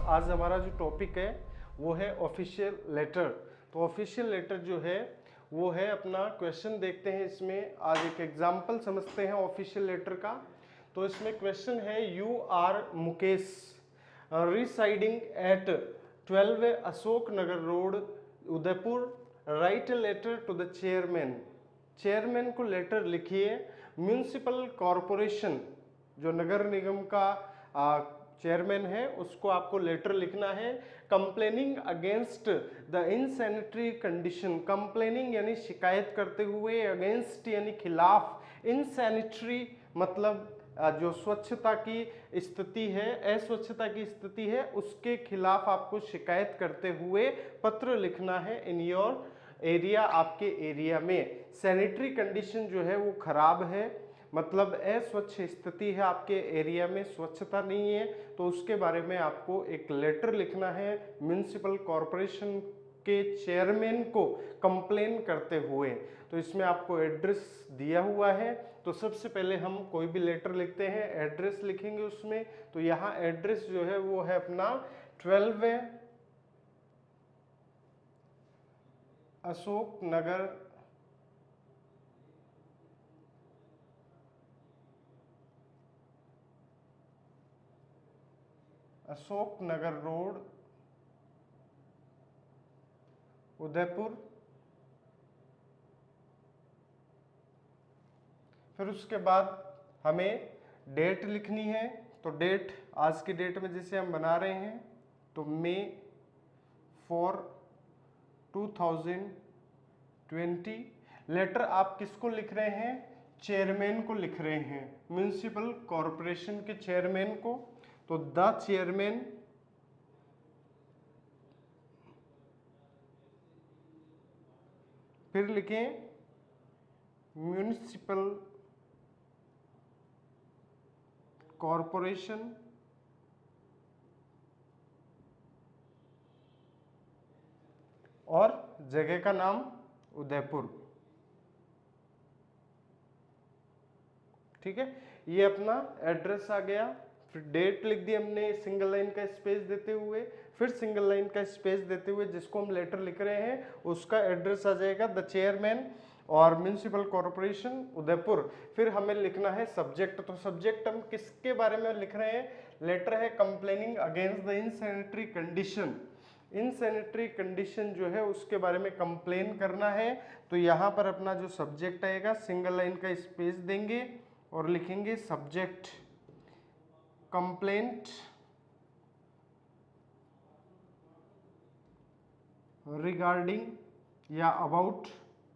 आज हमारा जो टॉपिक है वो है ऑफिशियल लेटर। तो ऑफिशियल लेटर जो है वो है अपना क्वेश्चन देखते हैं इसमें। आज एक एग्जांपल समझते हैं ऑफिशियल लेटर का। तो इसमें क्वेश्चन है you are Mukesh residing at 12 Ashok Nagar road Udaipur, write a letter to the chairman. Chairman को लेटर लिखिए। म्यूनिसिपल कॉरपोरेशन जो नगर निगम का चेयरमैन है उसको आपको लेटर लिखना है। Complaining against the insanitary condition, complaining यानी शिकायत करते हुए, अगेंस्ट यानी खिलाफ, इनसैनिटरी मतलब जो स्वच्छता की स्थिति है, अस्वच्छता की स्थिति है, उसके खिलाफ आपको शिकायत करते हुए पत्र लिखना है इन योर एरिया, आपके एरिया में। सैनिटरी कंडीशन जो है वो खराब है, मतलब अस्वच्छ स्थिति है, आपके एरिया में स्वच्छता नहीं है, तो उसके बारे में आपको एक लेटर लिखना है म्युनिसिपल कॉरपोरेशन के चेयरमैन को कंप्लेन करते हुए। तो इसमें आपको एड्रेस दिया हुआ है। तो सबसे पहले हम कोई भी लेटर लिखते हैं एड्रेस लिखेंगे उसमें। तो यहाँ एड्रेस जो है वो है अपना 12 अशोक नगर रोड उदयपुर। फिर उसके बाद हमें डेट लिखनी है। तो डेट आज की डेट में जैसे हम बना रहे हैं तो मई 4 2020। लेटर आप किसको लिख रहे हैं? चेयरमैन को लिख रहे हैं, म्युनिसिपल कॉरपोरेशन के चेयरमैन को। तो द चेयरमैन, फिर लिखें म्युनिसिपल कॉरपोरेशन और जगह का नाम उदयपुर। ठीक है, ये अपना एड्रेस आ गया। फिर डेट लिख दी हमने सिंगल लाइन का स्पेस देते हुए, फिर सिंगल लाइन का स्पेस देते हुए जिसको हम लेटर लिख रहे हैं उसका एड्रेस आ जाएगा द चेयरमैन और म्युनिसिपल कॉरपोरेशन उदयपुर। फिर हमें लिखना है सब्जेक्ट। तो सब्जेक्ट हम किसके बारे में लिख रहे हैं? लेटर है complaining against the insanitary condition. Insanitary condition जो है उसके बारे में कंप्लेन करना है। तो यहाँ पर अपना जो सब्जेक्ट आएगा सिंगल लाइन का स्पेस देंगे और लिखेंगे सब्जेक्ट कंप्लेंट रिगार्डिंग या अबाउट,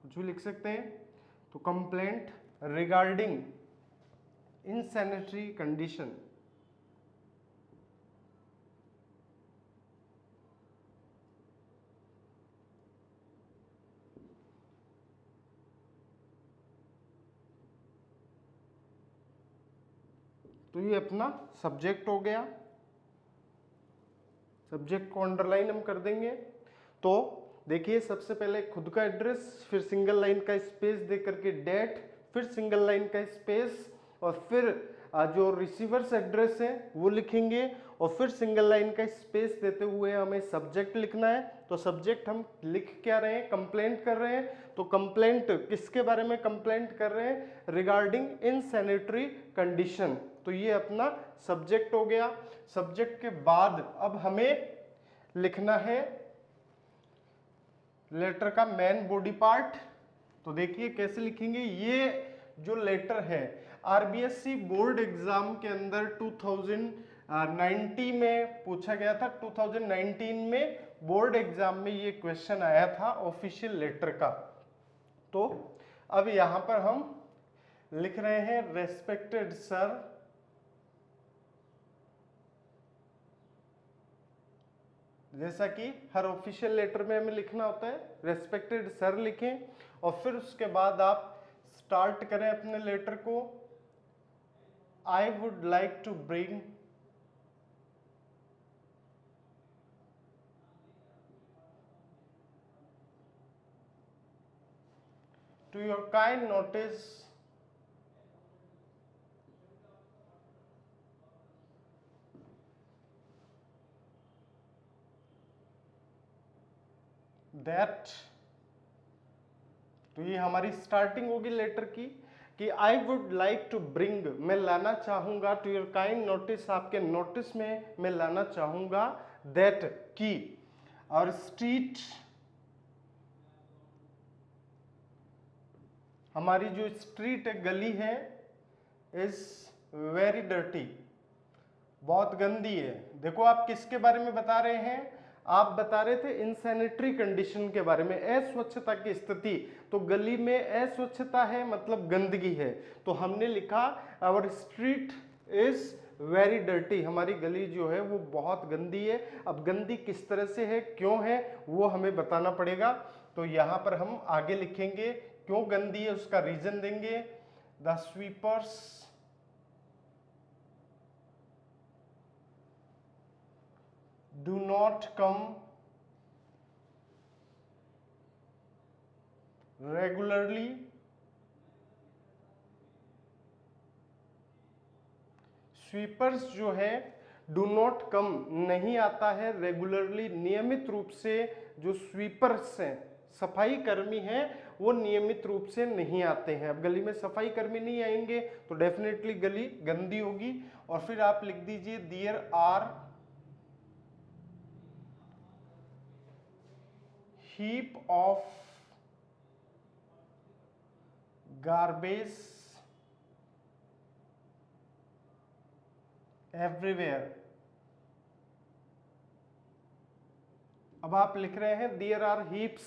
कुछ भी लिख सकते हैं। तो कंप्लेंट रिगार्डिंग इनसैनिटरी कंडीशन। तो ये अपना सब्जेक्ट हो गया। सब्जेक्ट को अंडरलाइन हम कर देंगे। तो देखिए सबसे पहले खुद का एड्रेस, फिर सिंगल लाइन का स्पेस दे करके डेट, फिर सिंगल लाइन का स्पेस, और फिर जो रिसीवर्स एड्रेस है वो लिखेंगे, और फिर सिंगल लाइन का स्पेस देते हुए हमें सब्जेक्ट लिखना है। तो सब्जेक्ट हम लिख क्या रहे हैं? कंप्लेंट कर रहे हैं। तो कंप्लेंट किसके बारे में कंप्लेंट कर रहे हैं? Regarding insanitary condition. तो ये अपना सब्जेक्ट हो गया। सब्जेक्ट के बाद अब हमें लिखना है लेटर का मेन बॉडी पार्ट। तो देखिए कैसे लिखेंगे। ये जो लेटर है आरबीएससी बोर्ड एग्जाम के अंदर 2090 में पूछा गया था। 2019 में बोर्ड एग्जाम में ये क्वेश्चन आया था ऑफिशियल लेटर का। तो अब यहां पर हम लिख रहे हैं रेस्पेक्टेड सर, जैसा कि हर ऑफिशियल लेटर में हमें लिखना होता है, रेस्पेक्टेड सर लिखें। और फिर उसके बाद आप स्टार्ट करें अपने लेटर को। I would like to bring to your kind notice that, तो ये हमारी स्टार्टिंग होगी लेटर की कि I would like to bring, मैं लाना चाहूंगा, टू योर काइंड नोटिस, आपके नोटिस में मैं लाना चाहूंगा, दैट की, और स्ट्रीट, हमारी जो स्ट्रीट है, गली है, इज वेरी डर्टी, बहुत गंदी है। देखो आप किसके बारे में बता रहे हैं, आप बता रहे थे इनसैनिटरी कंडीशन के बारे में, अस्वच्छता की स्थिति। तो गली में अस्वच्छता है मतलब गंदगी है, तो हमने लिखा our street is very dirty, हमारी गली जो है वो बहुत गंदी है। अब गंदी किस तरह से है, क्यों है, वो हमें बताना पड़ेगा। तो यहाँ पर हम आगे लिखेंगे क्यों गंदी है, उसका रीजन देंगे। The sweepers do not come regularly, sweepers जो है डू नॉट कम, नहीं आता है, रेगुलरली, नियमित रूप से, जो स्वीपर्स हैं, सफाई कर्मी हैं, वो नियमित रूप से नहीं आते हैं। अब गली में सफाई कर्मी नहीं आएंगे तो डेफिनेटली गली गंदी होगी। और फिर आप लिख दीजिए there are heap of garbage everywhere। अब आप लिख रहे हैं देयर आर हीप्स,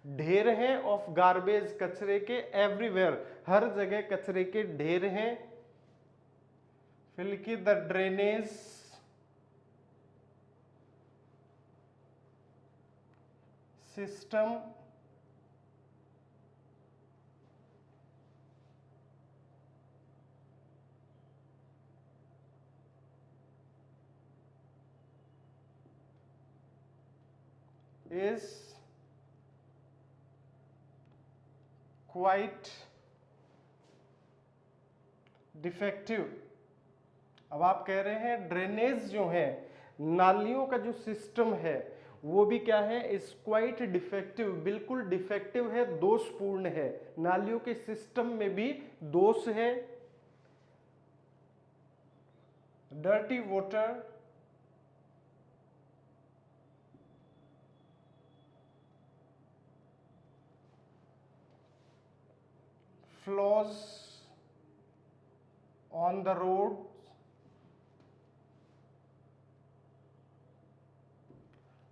ढेर हैं, ऑफ गार्बेज, कचरे के, एवरीवेयर, हर जगह कचरे के ढेर हैं। फिर लिखिए the drainage system is quite defective। अब आप कह रहे हैं ड्रेनेज जो है, नालियों का जो सिस्टम है वो भी क्या है, इज क्वाइट डिफेक्टिव, बिल्कुल डिफेक्टिव है, दोषपूर्ण है, नालियों के सिस्टम में भी दोष है। Dirty water flows on the road,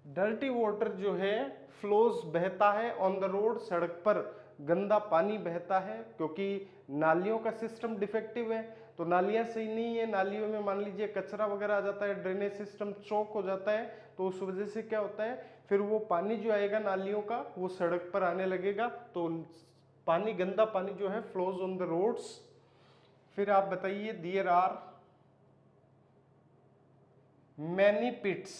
dirty water जो है फ्लोज बहता है, ऑन द रोड, सड़क पर गंदा पानी बहता है, क्योंकि नालियों का सिस्टम डिफेक्टिव है। तो नालियां सही नहीं है, नालियों में मान लीजिए कचरा वगैरह आ जाता है, ड्रेनेज सिस्टम चौक हो जाता है, तो उस वजह से क्या होता है, फिर वो पानी जो आएगा नालियों का वो सड़क पर आने लगेगा, तो पानी, गंदा पानी जो है फ्लोज ऑन द रोड्स। फिर आप बताइए there are many pits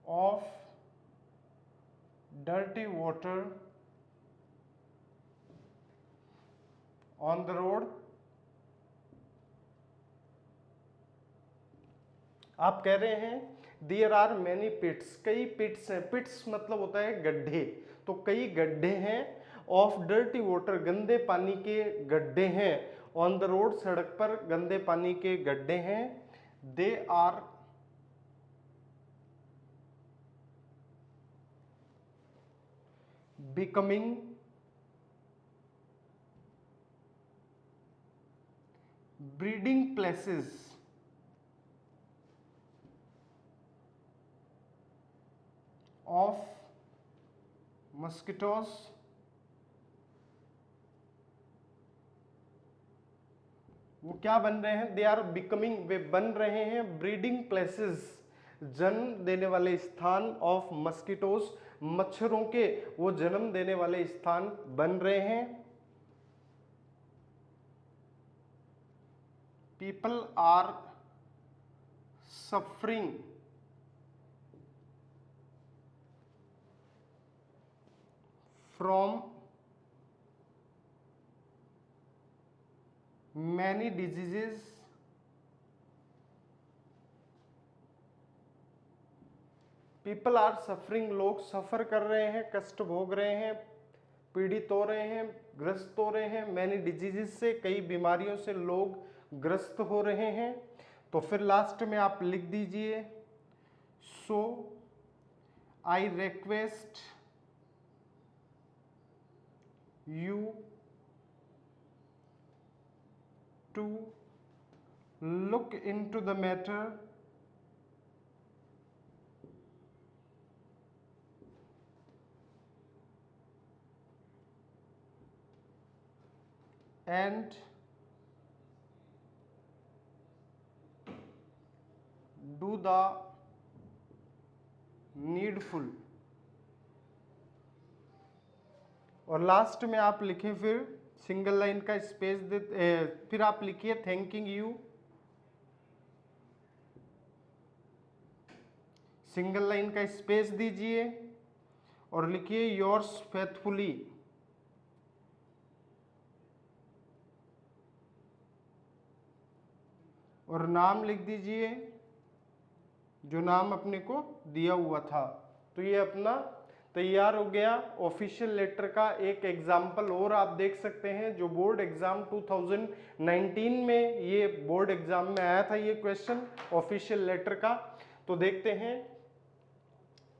of dirty water on the road। आप कह रहे हैं देयर आर मैनी पिट्स, कई पिट्स हैं, पिट्स मतलब होता है गड्ढे, तो कई गड्ढे हैं, ऑफ डर्टी वाटर, गंदे पानी के गड्ढे हैं, ऑन द रोड, सड़क पर गंदे पानी के गड्ढे हैं। They are becoming breeding places of mosquitoes, वो क्या बन रहे हैं, दे आर बिकमिंग, वे बन रहे हैं, ब्रीडिंग प्लेसेस, जन्म देने वाले स्थान, ऑफ मस्किटोज, मच्छरों के वो जन्म देने वाले स्थान बन रहे हैं। People are suffering from many diseases people are suffering, लोग सफर कर रहे हैं, कष्ट भोग रहे हैं, पीड़ित हो रहे हैं, ग्रस्त हो रहे हैं। मैनी डिजीजेस से, कई बीमारियों से लोग ग्रस्त हो रहे हैं। तो फिर लास्ट में आप लिख दीजिए so I request you to look into the matter and do the needful। और लास्ट में आप लिखें फिर सिंगल लाइन का स्पेस दे, फिर आप लिखिए थैंकिंग यू, सिंगल लाइन का स्पेस दीजिए और लिखिए योर्स फेथफुली, और नाम लिख दीजिए जो नाम अपने को दिया हुआ था। तो ये अपना तैयार हो गया ऑफिशियल लेटर का एक एग्जाम्पल। और आप देख सकते हैं जो बोर्ड एग्जाम 2019 में, ये बोर्ड एग्जाम में आया था ये क्वेश्चन ऑफिशियल लेटर का। तो देखते हैं,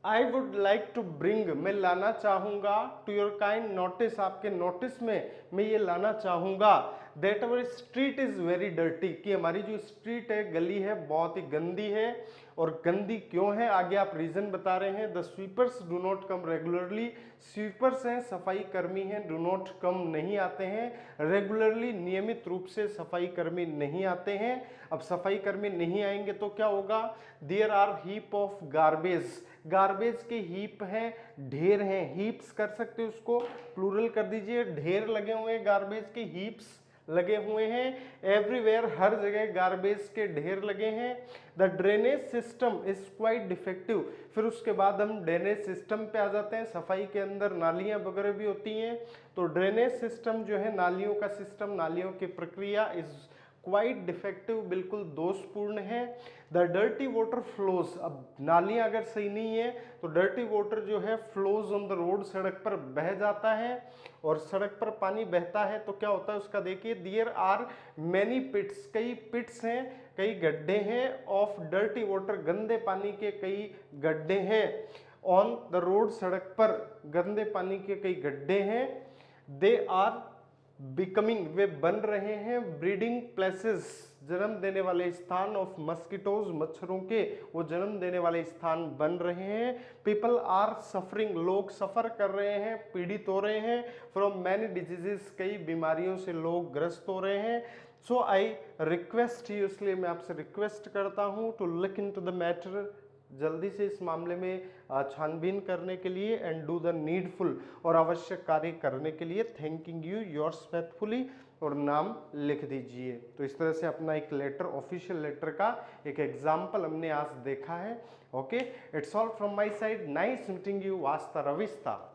I would like to bring, मैं लाना चाहूंगा, टू योर काइंड नोटिस, आपके नोटिस में मैं ये लाना चाहूंगा, that our street is very dirty, कि हमारी जो स्ट्रीट है, गली है, बहुत ही गंदी है। और गंदी क्यों है, आगे आप रीजन बता रहे हैं। The sweepers do not come regularly, sweepers हैं, सफाई कर्मी हैं, डू नॉट कम नहीं आते हैं, रेगुलरली नियमित रूप से सफाई कर्मी नहीं आते हैं। अब सफाई कर्मी नहीं आएंगे तो क्या होगा, there are heap of garbage, garbage के हीप हैं, ढेर हैं, हीप्स कर सकते हो उसको प्लूरल कर दीजिए, ढेर लगे हुए हैं, गार्बेज के हीप्स लगे हुए हैं, एवरीवेयर, हर जगह गार्बेज के ढेर लगे हैं। The drainage system is quite defective, फिर उसके बाद हम ड्रेनेज सिस्टम पे आ जाते हैं। सफाई के अंदर नालियां वगैरह भी होती हैं, तो ड्रेनेज सिस्टम जो है, नालियों का सिस्टम, नालियों की प्रक्रिया इज क्वाइट डिफेक्टिव, बिल्कुल दोषपूर्ण है। द डर्टी वाटर फ्लोज, अब नालियां अगर सही नहीं है तो डर्टी वाटर जो है फ्लोज ऑन द रोड, सड़क पर बह जाता है। और सड़क पर पानी बहता है तो क्या होता है उसका देखिए, देयर आर मैनी पिट्स, कई पिट्स हैं, कई गड्ढे हैं, ऑफ डर्टी वाटर, गंदे पानी के कई गड्ढे हैं, ऑन द रोड, सड़क पर गंदे पानी के कई गड्ढे हैं। दे आर बिकमिंग, वे बन रहे हैं, ब्रीडिंग प्लेसेस, जन्म देने वाले स्थान, ऑफ मस्किटोज, मच्छरों के वो जन्म देने वाले स्थान बन रहे हैं। पीपल आर सफरिंग, लोग सफर कर रहे हैं, पीड़ित हो रहे हैं, फ्रॉम मैनी डिजीजेस, कई बीमारियों से लोग ग्रस्त हो रहे हैं। सो आई रिक्वेस्ट यू, इसलिए मैं आपसे रिक्वेस्ट करता हूं, to look into the matter, जल्दी से इस मामले में छानबीन करने के लिए, एंड डू द नीडफुल, और आवश्यक कार्य करने के लिए, थैंकिंग यू, योर्स फेथफुली, और नाम लिख दीजिए। तो इस तरह से अपना एक लेटर, ऑफिशियल लेटर का एक एग्जाम्पल हमने आज देखा है। Okay, it's all from my side, nice meeting you, वास्ता रविस्ता।